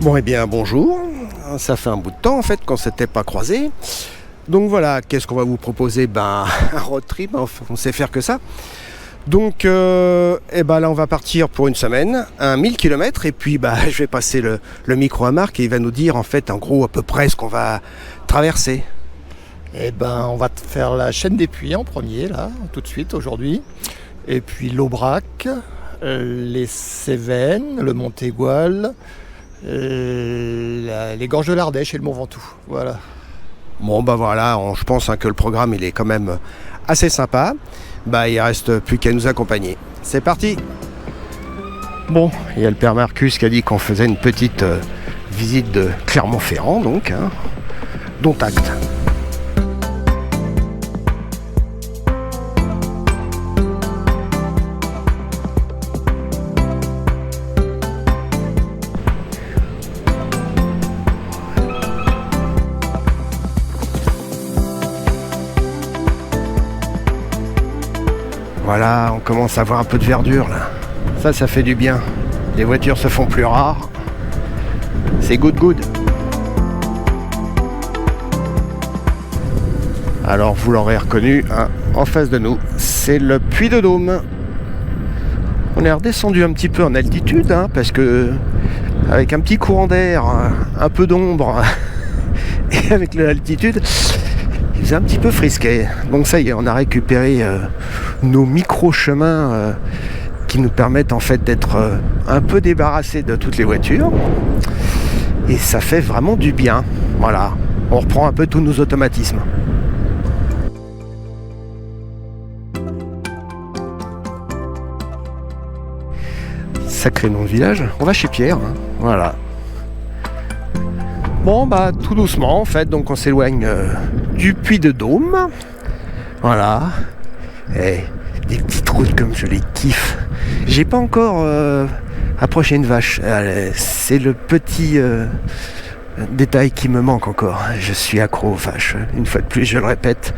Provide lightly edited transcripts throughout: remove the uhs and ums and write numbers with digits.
Bon, eh bien, bonjour. Ça fait un bout de temps, en fait, qu'on ne s'était pas croisés. Donc voilà, qu'est-ce qu'on va vous proposer? Un road trip, on sait faire que ça. Donc, là, on va partir pour une semaine, 1000 km, et puis, je vais passer le micro à Marc, et il va nous dire, en fait, en gros, à peu près ce qu'on va traverser. On va faire la chaîne des Puys en premier, là, tout de suite, aujourd'hui. Et puis l'Aubrac, les Cévennes, le Montégoal, les Gorges de l'Ardèche et le Mont Ventoux. Voilà. Bon, voilà, je pense que le programme, il est quand même assez sympa. Il reste plus qu'à nous accompagner. C'est parti! Bon, il y a le père Marcus qui a dit qu'on faisait une petite visite de Clermont-Ferrand, donc, dont acte. Voilà, on commence à voir un peu de verdure là. Ça fait du bien. Les voitures se font plus rares. C'est good. Alors vous l'aurez reconnu, en face de nous, c'est le Puy de Dôme. On est redescendu un petit peu en altitude, parce que avec un petit courant d'air, un peu d'ombre, et avec l'altitude, il faisait un petit peu frisquet. Donc ça y est, on a récupéré nos micro-chemins qui nous permettent en fait d'être un peu débarrassés de toutes les voitures. Et ça fait vraiment du bien. Voilà, on reprend un peu tous nos automatismes. Sacré nom de village. On va chez Pierre, voilà. Bon, tout doucement en fait, donc on s'éloigne du Puy de Dôme. Voilà. Et des petites routes comme je les kiffe. J'ai pas encore approché une vache. C'est le petit détail qui me manque encore. Je suis accro aux vaches. Une fois de plus, je le répète,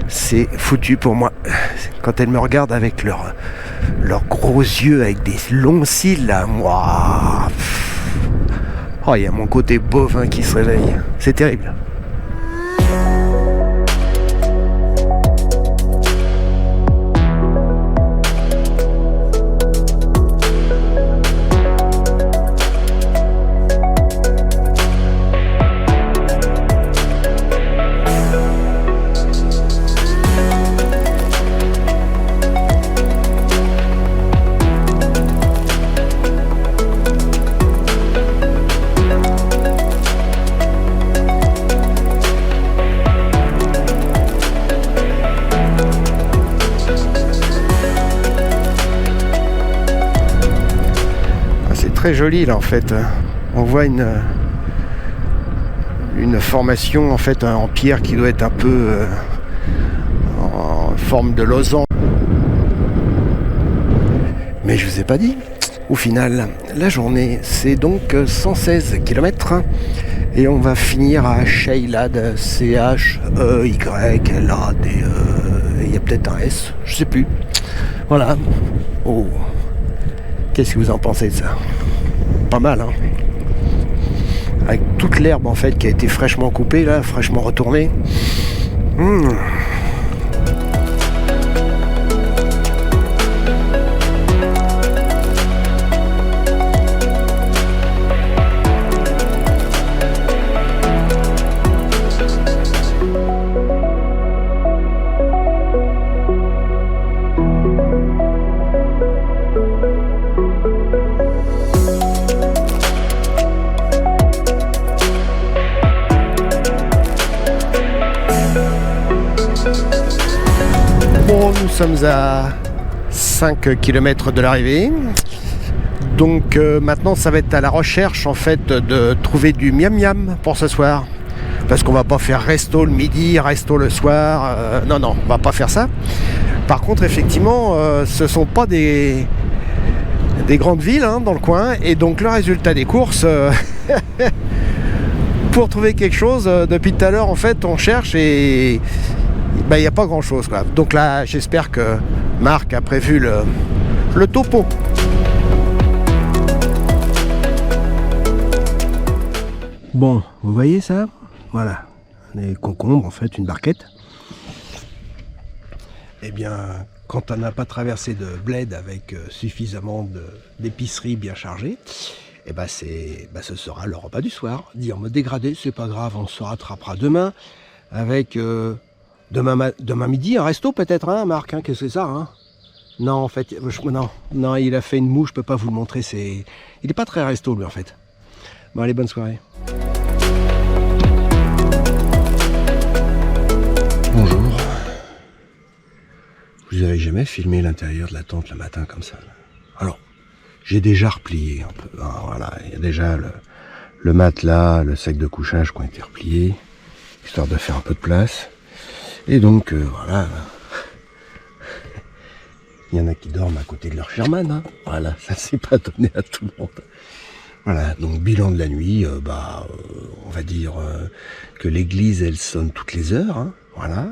c'est foutu pour moi. Quand elles me regardent avec leurs gros yeux, avec des longs cils, là, moi... Oh, il y a mon côté bovin qui se réveille. C'est terrible. Très joli là en fait. On voit une formation en fait en pierre qui doit être un peu en forme de losange. Mais je vous ai pas dit. Au final, la journée c'est donc 116 km et on va finir à Cheylade, C-H-E-Y-L-A-D-E. Il y a peut-être un S, je sais plus. Voilà. Oh. Qu'est-ce que vous en pensez de ça? Pas mal, avec toute l'herbe en fait qui a été fraîchement coupée là, fraîchement retournée. Nous sommes à 5 km de l'arrivée. Donc maintenant ça va être à la recherche en fait de trouver du miam miam pour ce soir. Parce qu'on va pas faire resto le midi, resto le soir. Non, on va pas faire ça. Par contre effectivement ce sont pas des grandes villes dans le coin. Et donc le résultat des courses pour trouver quelque chose, depuis tout à l'heure en fait on cherche et il n'y a pas grand chose quoi. Donc là j'espère que Marc a prévu le topo. Bon, vous voyez ça? Voilà, les concombres, en fait, une barquette. Eh bien, quand on n'a pas traversé de bled avec suffisamment d'épicerie bien chargée, eh ben ce sera le repas du soir. Dire me dégrader, c'est pas grave, on se rattrapera demain avec demain midi un resto peut-être, hein, Marc, hein, qu'est-ce que c'est ça, hein? Non, en fait, non, il a fait une moue, je peux pas vous le montrer, il est pas très resto lui en fait. Bon allez, bonne soirée. Bonjour. Vous avez jamais filmé l'intérieur de la tente le matin comme ça? Alors, j'ai déjà replié un peu, hein, voilà, il y a déjà le matelas, le sac de couchage qui ont été repliés, histoire de faire un peu de place. Et donc, voilà, il y en a qui dorment à côté de leur Sherman, hein. Voilà, ça c'est pas donné à tout le monde. Voilà, donc bilan de la nuit, on va dire que l'église elle sonne toutes les heures, hein, voilà.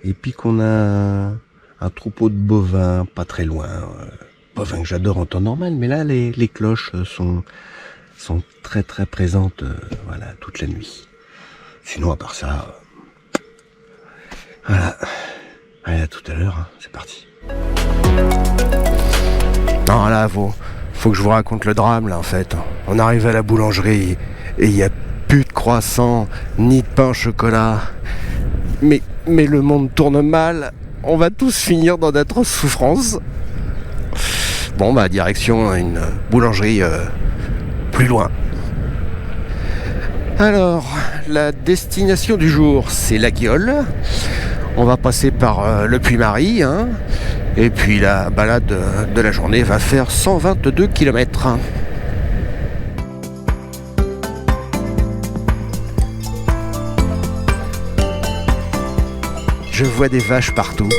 Et puis qu'on a un troupeau de bovins pas très loin, bovins que j'adore en temps normal, mais là les cloches sont très très présentes, voilà, toute la nuit. Sinon à part ça, voilà. Allez, à tout à l'heure, hein, c'est parti. Non, là, faut que je vous raconte le drame, là, en fait. On arrive à la boulangerie et il n'y a plus de croissant, ni de pain au chocolat. Mais le monde tourne mal. On va tous finir dans d'atroces souffrances. Bon, bah, direction une boulangerie plus loin. Alors, la destination du jour, c'est la Guiole. On va passer par le Puy-Marie, hein, et puis la balade de la journée va faire 122 km. Je vois des vaches partout.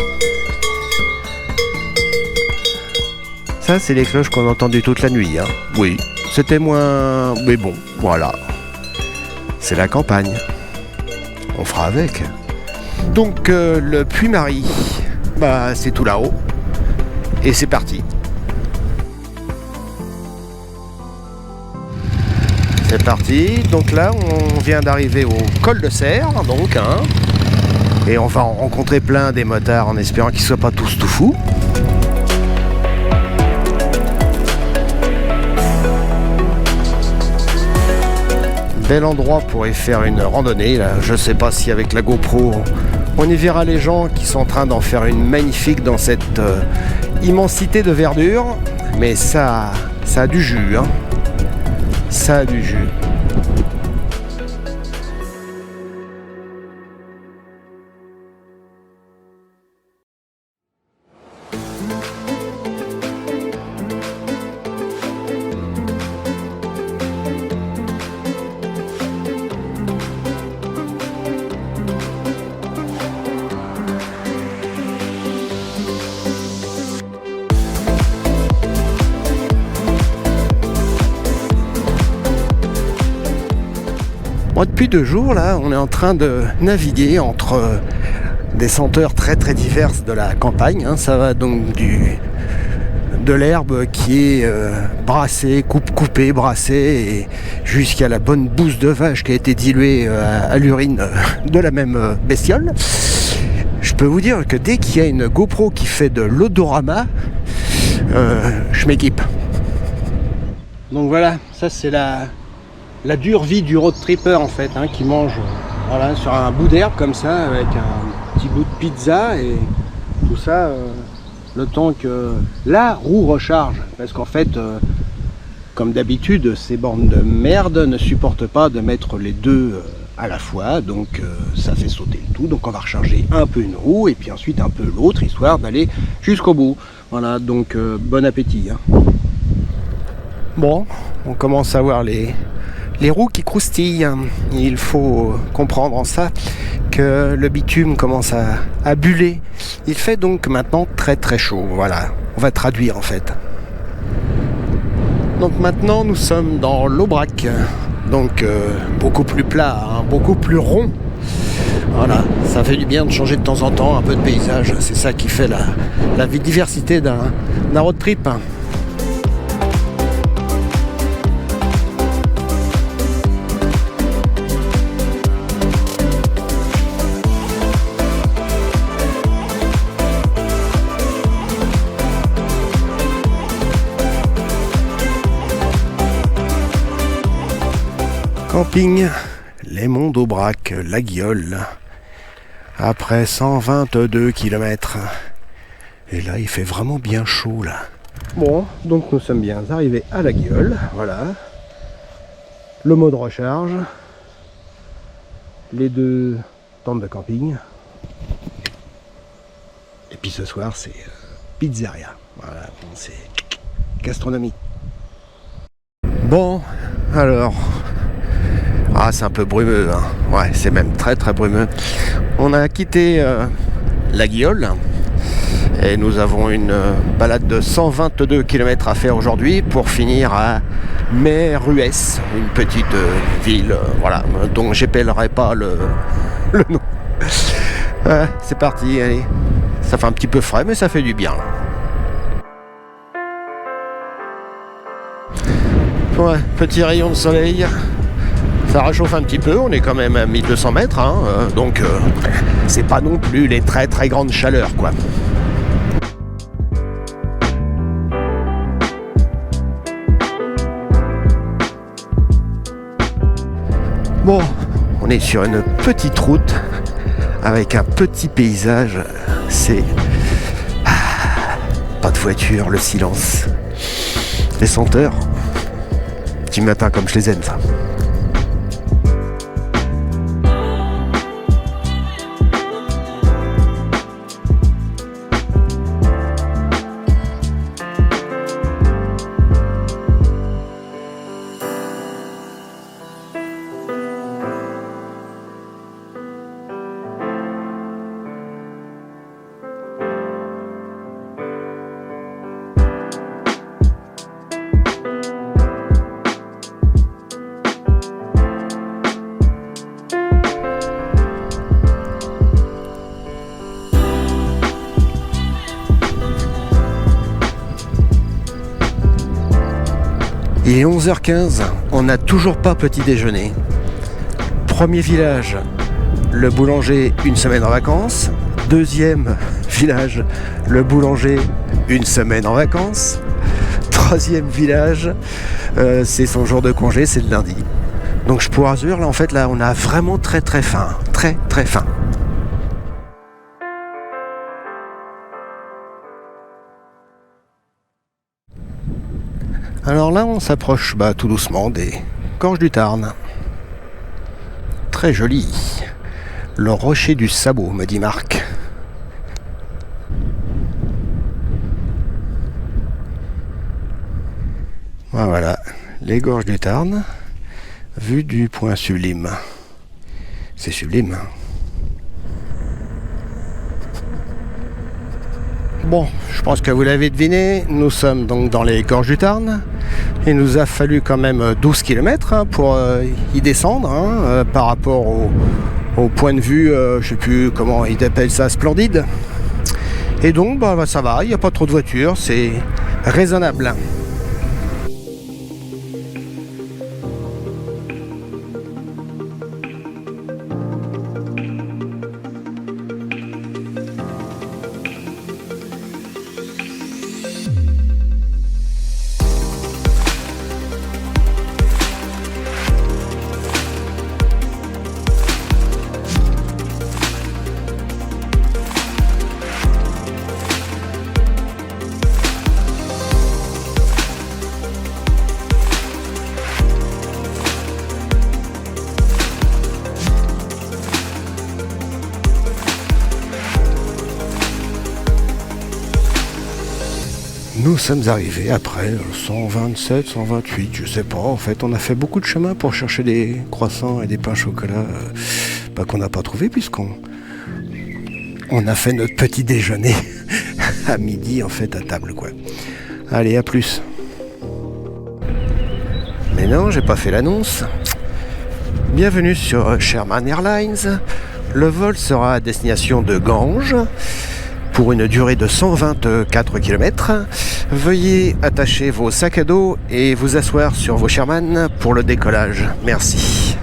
Ça, c'est les cloches qu'on a entendues toute la nuit, hein. Oui, c'était moins... Mais bon, voilà. C'est la campagne. On fera avec. Donc le Puy-Marie, bah c'est tout là-haut. Et c'est parti. C'est parti. Donc là, on vient d'arriver au col de Serre, donc, hein. Et on va en rencontrer plein des motards en espérant qu'ils ne soient pas tous tout fous. Bel endroit pour y faire une randonnée, là. Je sais pas si avec la GoPro on y verra les gens qui sont en train d'en faire une magnifique dans cette immensité de verdure, mais ça a du jus, hein. Ça a du jus. Bon, depuis 2 jours, là, on est en train de naviguer entre des senteurs très très diverses de la campagne, hein. Ça va donc de l'herbe qui est brassée, coupée, brassée, et jusqu'à la bonne bouse de vache qui a été diluée à l'urine de la même bestiole. Je peux vous dire que dès qu'il y a une GoPro qui fait de l'odorama, je m'équipe. Donc voilà, ça c'est la dure vie du road tripper en fait, hein, qui mange voilà, sur un bout d'herbe comme ça, avec un petit bout de pizza et tout ça, le temps que la roue recharge. Parce qu'en fait, comme d'habitude, ces bornes de merde ne supportent pas de mettre les deux à la fois, donc ça fait sauter le tout. Donc on va recharger un peu une roue et puis ensuite un peu l'autre, histoire d'aller jusqu'au bout. Voilà, donc bon appétit, hein. Bon, on commence à voir les roues qui croustillent. Il faut comprendre en ça que le bitume commence à buller. Il fait donc maintenant très très chaud. Voilà, on va traduire en fait. Donc maintenant nous sommes dans l'Aubrac. Donc beaucoup plus plat, hein, beaucoup plus rond. Voilà, ça fait du bien de changer de temps en temps un peu de paysage. C'est ça qui fait la diversité d'un road trip. Camping Les Monts d'Aubrac, La Guiole. Après 122 km. Et là, il fait vraiment bien chaud, là. Bon, donc nous sommes bien arrivés à La Guiole. Voilà. Le mode recharge. Les 2 tentes de camping. Et puis ce soir, c'est pizzeria. Voilà, c'est gastronomie. Bon, alors... Ah, c'est un peu brumeux, hein. Ouais, c'est même très très brumeux. On a quitté La Guiole et nous avons une balade de 122 km à faire aujourd'hui pour finir à Meyrues, une petite ville, voilà, dont j'épellerai pas le nom. C'est parti, allez. Ça fait un petit peu frais, mais ça fait du bien. Ouais, petit rayon de soleil. Ça réchauffe un petit peu, on est quand même à 1200 mètres, hein, donc c'est pas non plus les très très grandes chaleurs, quoi. Bon, on est sur une petite route avec un petit paysage, c'est... pas de voiture, le silence, les senteurs du matin comme je les aime, ça. Il est 11h15, on n'a toujours pas petit déjeuner. Premier village, le boulanger, une semaine en vacances. Deuxième village, le boulanger, une semaine en vacances. Troisième village, c'est son jour de congé, c'est le lundi. Donc je pourrais dire, là en fait, là on a vraiment très très faim, très très faim. Alors là, on s'approche tout doucement des Gorges du Tarn. Très joli. Le rocher du sabot, me dit Marc. Voilà, les Gorges du Tarn, vue du point Sublime. C'est sublime. Bon, je pense que vous l'avez deviné, nous sommes donc dans les Gorges du Tarn. Il nous a fallu quand même 12 km pour y descendre, par rapport au point de vue, je sais plus comment ils appellent ça, splendide. Et donc ça va, il n'y a pas trop de voitures, c'est raisonnable. Nous sommes arrivés après 127, 128, je sais pas. En fait, on a fait beaucoup de chemin pour chercher des croissants et des pains au chocolat qu'on n'a pas trouvé puisqu'on a fait notre petit déjeuner à midi en fait à table, quoi. Allez, à plus. Mais non, j'ai pas fait l'annonce. Bienvenue sur Sherman Airlines. Le vol sera à destination de Ganges pour une durée de 124 km. Veuillez attacher vos sacs à dos et vous asseoir sur vos Sherman pour le décollage. Merci.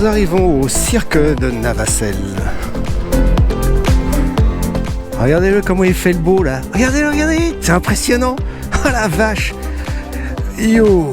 nous arrivons au cirque de Navacelles. Regardez-le comment il fait le beau là. Regardez-le, regardez, c'est impressionnant. Oh la vache. Yo.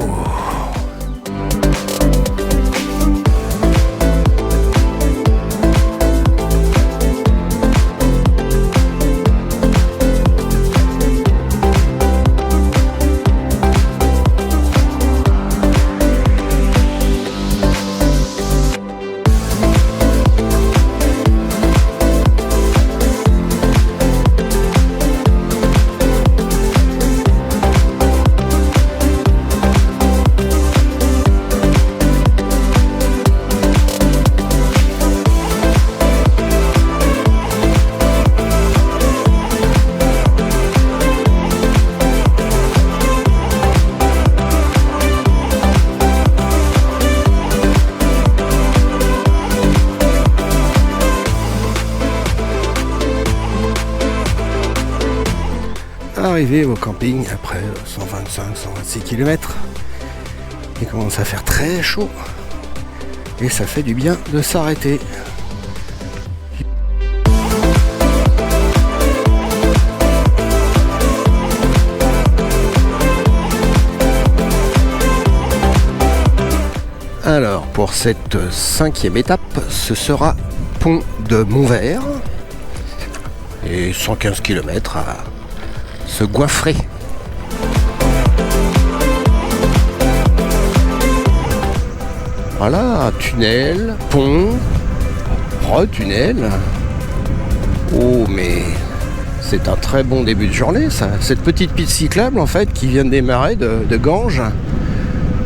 Arrivé au camping après 125-126 km, il commence à faire très chaud et ça fait du bien de s'arrêter. Alors pour cette 5e étape, ce sera pont de Montvert et 115 km à se goinfrer. Voilà, tunnel, pont, retunnel. Oh mais c'est un très bon début de journée ça. Cette petite piste cyclable en fait qui vient de démarrer de Ganges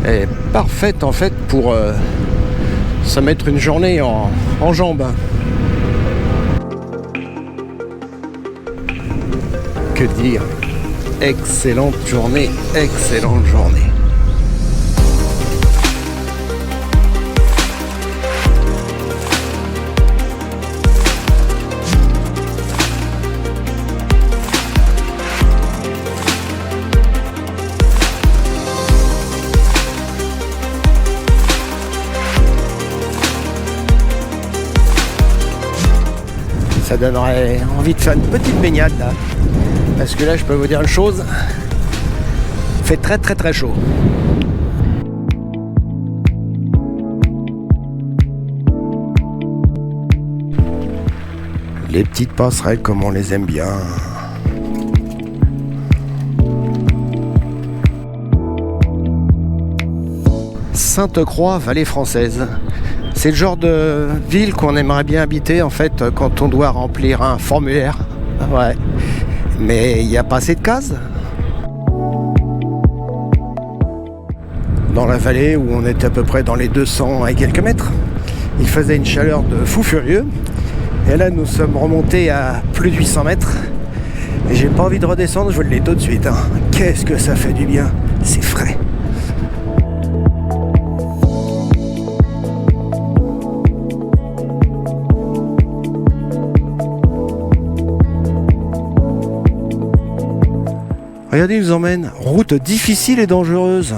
est parfaite en fait pour se mettre une journée en jambes. Que dire? Excellente journée, excellente journée. Ça donnerait envie de faire une petite baignade là. Parce que là, je peux vous dire une chose, il fait très très très chaud. Les petites passerelles comme on les aime bien. Sainte-Croix, vallée française. C'est le genre de ville qu'on aimerait bien habiter en fait quand on doit remplir un formulaire. Ouais. Mais il n'y a pas assez de cases. Dans la vallée où on était à peu près dans les 200 et quelques mètres, il faisait une chaleur de fou furieux. Et là nous sommes remontés à plus de 800 mètres. Et j'ai pas envie de redescendre, je vous le dis tout de suite. Hein. Qu'est-ce que ça fait du bien, c'est frais. Regardez, il nous emmène. Route difficile et dangereuse.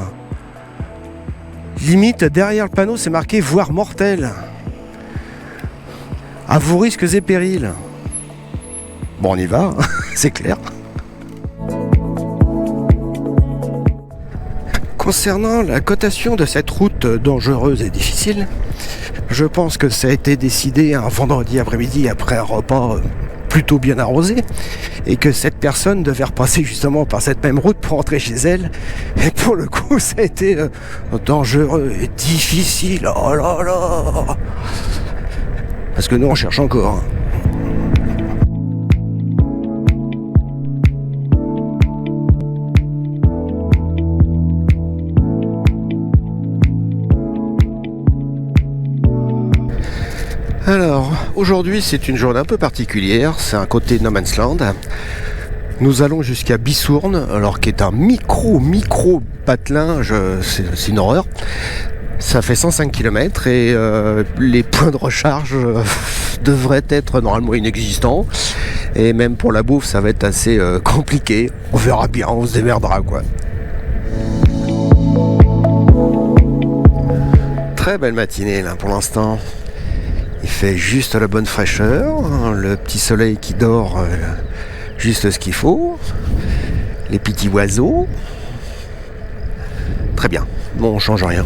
Limite, derrière le panneau, c'est marqué « Voire mortel ». À vos risques et périls. Bon, on y va, c'est clair. Concernant la cotation de cette route dangereuse et difficile, je pense que ça a été décidé un vendredi après-midi après un repas plutôt bien arrosé et que cette personne devait repasser justement par cette même route pour rentrer chez elle. Et pour le coup, ça a été dangereux et difficile. Oh là là! Parce que nous, on cherche encore. Alors, aujourd'hui, c'est une journée un peu particulière. C'est un côté No Man's Land. Nous allons jusqu'à Bissourne, alors qui est un micro patelin. C'est une horreur. Ça fait 105 km et les points de recharge devraient être normalement inexistants. Et même pour la bouffe, ça va être assez compliqué. On verra bien, on se démerdera quoi. très belle matinée là pour l'instant. Il fait juste la bonne fraîcheur, le petit soleil qui dort juste ce qu'il faut, les petits oiseaux. Très bien, bon on change rien.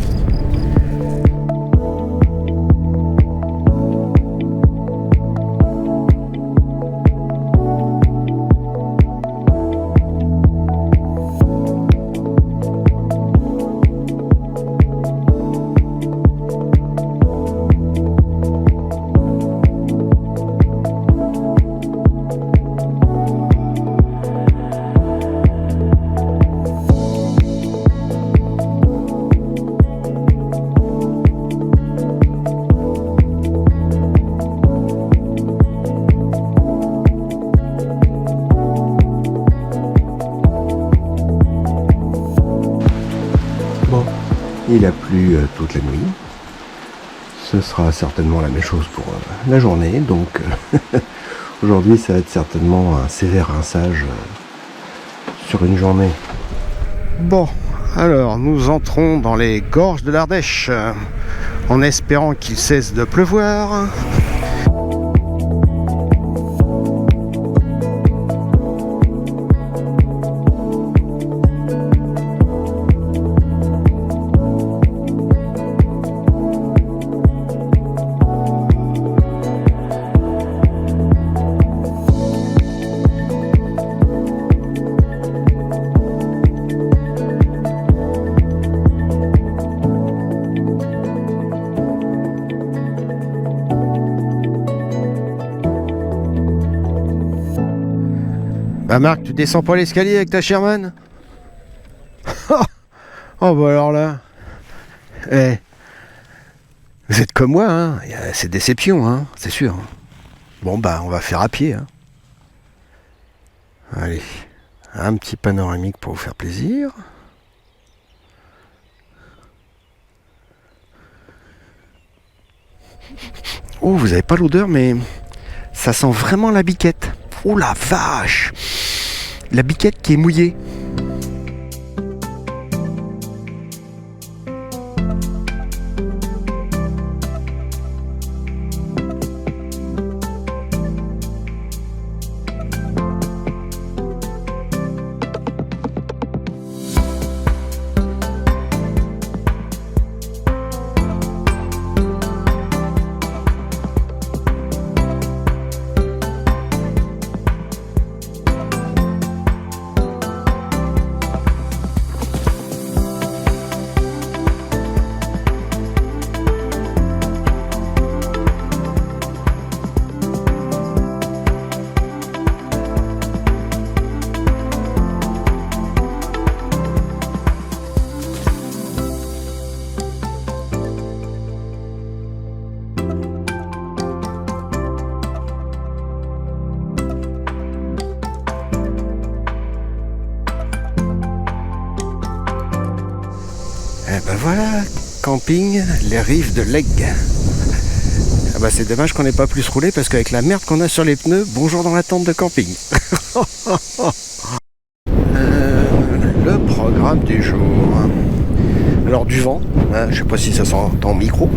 Il a plu toute la nuit. Ce sera certainement la même chose pour la journée. Donc aujourd'hui ça va être certainement un sévère rinçage sur une journée. Bon, alors nous entrons dans les gorges de l'Ardèche en espérant qu'il cesse de pleuvoir. Bah Marc, tu descends pas l'escalier avec ta Sherman? Oh bah alors là. Eh. Vous êtes comme moi, hein. C'est déception, hein, c'est sûr. Bon bah on va faire à pied, hein. Allez. Un petit panoramique pour vous faire plaisir. Oh, vous avez pas l'odeur, mais ça sent vraiment la biquette. Oh la vache! La biquette qui est mouillée. Et ben voilà, camping, les rives de l'Aigle. Ah bah c'est dommage qu'on n'ait pas plus roulé parce qu'avec la merde qu'on a sur les pneus, bonjour dans la tente de camping. Le programme du jour. Alors du vent, hein, je sais pas si ça s'entend en micro.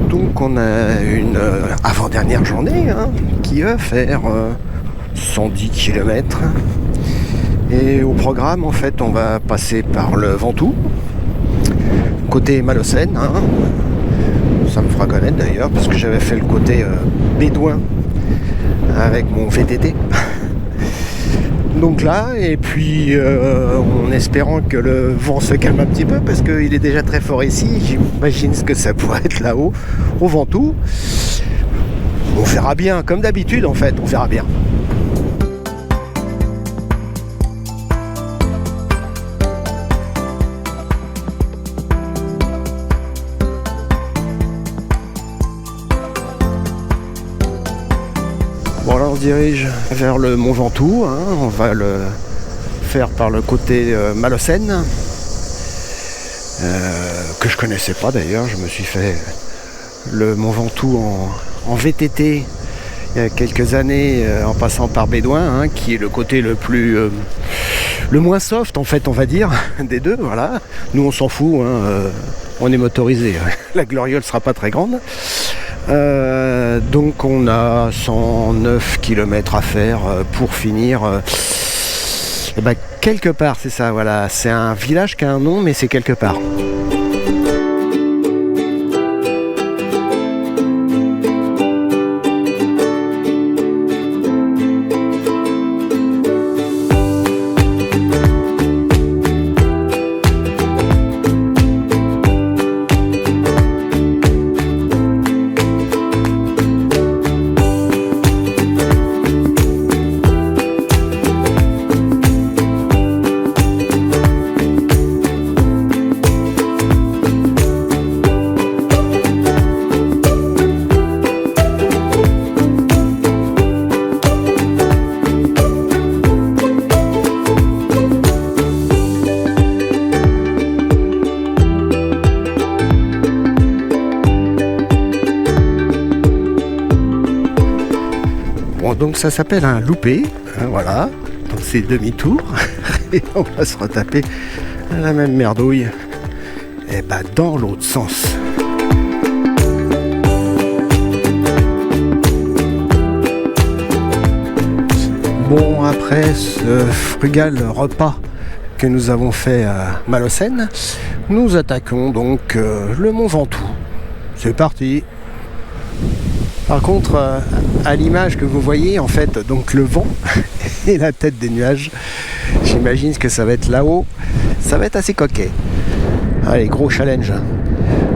Donc on a une avant-dernière journée hein, qui va faire 110 km. Et au programme en fait on va passer par le Ventoux, côté Malocène, hein. Ça me fera connaître d'ailleurs parce que j'avais fait le côté bédouin avec mon VTT. Donc là, et puis en espérant que le vent se calme un petit peu parce qu'il est déjà très fort ici, j'imagine ce que ça pourrait être là-haut, au Ventoux. On verra bien, comme d'habitude en fait, on verra bien. Bon là on se dirige vers le Mont Ventoux, hein. On va le faire par le côté Malocène, que je connaissais pas d'ailleurs. Je me suis fait le Mont Ventoux en VTT il y a quelques années en passant par Bédouin, qui est le côté le moins soft en fait, on va dire, des deux. Voilà. Nous on s'en fout, on est motorisé. La gloriole sera pas très grande. Donc on a 109 km à faire pour finir quelque part, c'est ça, voilà. C'est un village qui a un nom, mais c'est quelque part. Donc ça s'appelle un loupé, voilà, donc c'est demi-tour, et on va se retaper la même merdouille, et dans l'autre sens. Bon, après ce frugal repas que nous avons fait à Malocène, nous attaquons donc le Mont Ventoux. C'est parti. Par contre, à l'image que vous voyez, en fait, donc le vent et la tête des nuages, j'imagine que ça va être là-haut, ça va être assez coquet. Allez, gros challenge.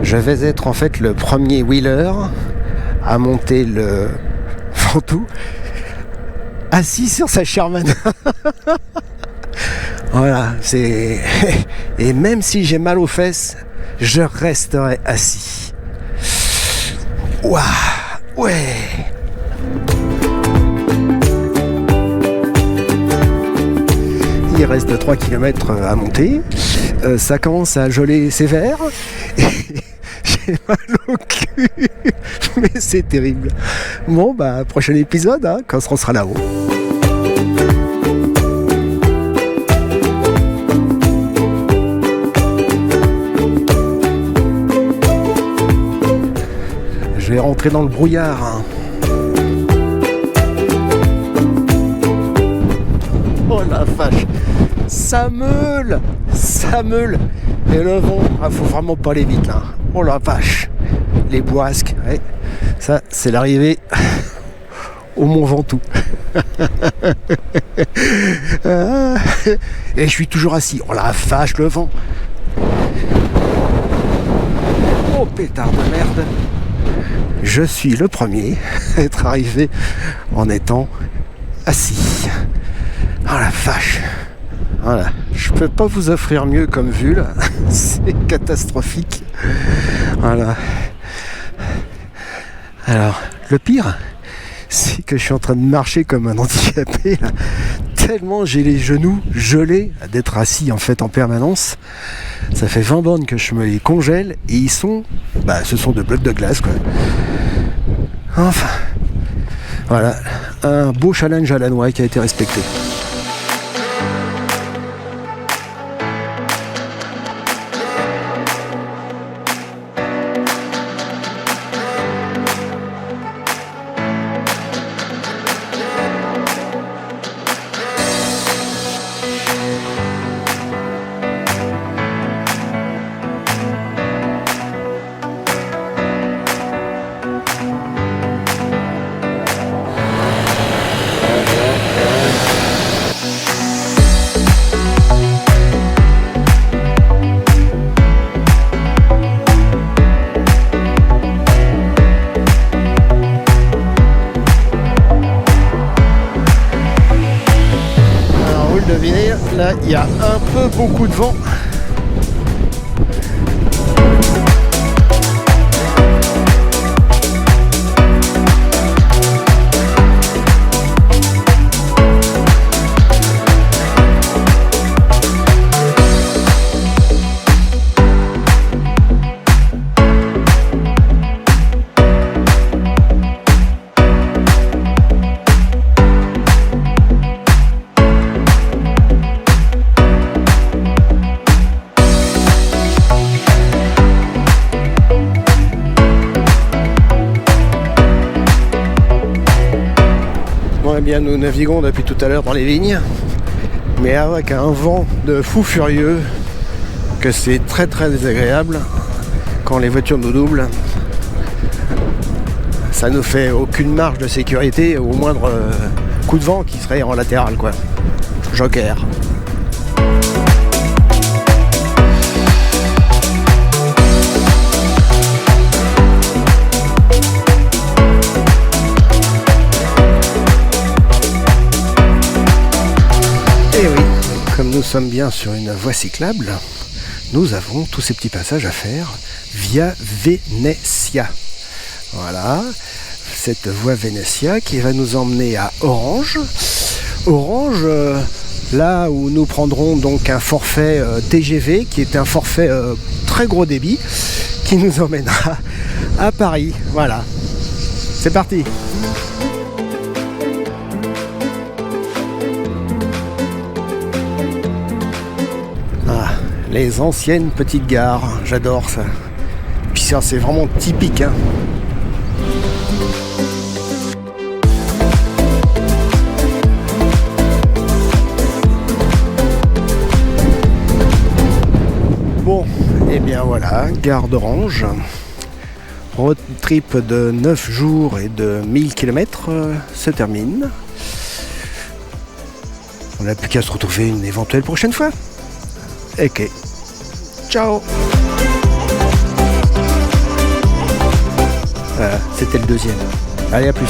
Je vais être en fait le premier wheeler à monter le Ventoux assis sur sa Sherman. Voilà, c'est... Et même si j'ai mal aux fesses, je resterai assis. Waouh! Ouais. Il reste 3 km à monter. Ça commence à geler sévère. Et j'ai mal au cul. Mais c'est terrible. Bon, prochain épisode, quand on sera là-haut. Je vais rentrer dans le brouillard. Oh la vache, ça meule. Et le vent, faut vraiment pas aller vite là. Oh la vache, les boisques. Ouais. Ça, c'est l'arrivée au Mont Ventoux. Et je suis toujours assis. Oh la vache, le vent. Oh pétard de merde. Je suis le premier à être arrivé en étant assis. Oh la vache. Voilà. Je peux pas vous offrir mieux comme vue là. C'est catastrophique. Voilà. Alors, le pire, c'est que je suis en train de marcher comme un handicapé là. Tellement j'ai les genoux gelés d'être assis en fait en permanence. Ça fait 20 bornes que je me les congèle et ils sont, ce sont de blocs de glace quoi. Enfin, voilà, un beau challenge à la noix qui a été respecté. Là, il y a un peu beaucoup de vent. bien, nous naviguons depuis tout à l'heure dans les vignes, mais avec un vent de fou furieux que c'est très très désagréable quand les voitures nous doublent. Ça nous fait aucune marge de sécurité au moindre coup de vent qui serait en latéral, quoi. Joker. Et oui, comme nous sommes bien sur une voie cyclable, nous avons tous ces petits passages à faire via Venezia. Voilà, cette voie Venezia qui va nous emmener à Orange. Orange, là où nous prendrons donc un forfait TGV qui est un forfait très gros débit qui nous emmènera à Paris. Voilà, c'est parti. Ah, les anciennes petites gares, j'adore ça. Puis ça, c'est vraiment typique, hein. Bon, et bien voilà, gare d'Orange. Road trip de 9 jours et de 1000 km se termine. On n'a plus qu'à se retrouver une éventuelle prochaine fois. Ok. Ciao. Voilà, c'était le deuxième. Allez, à plus.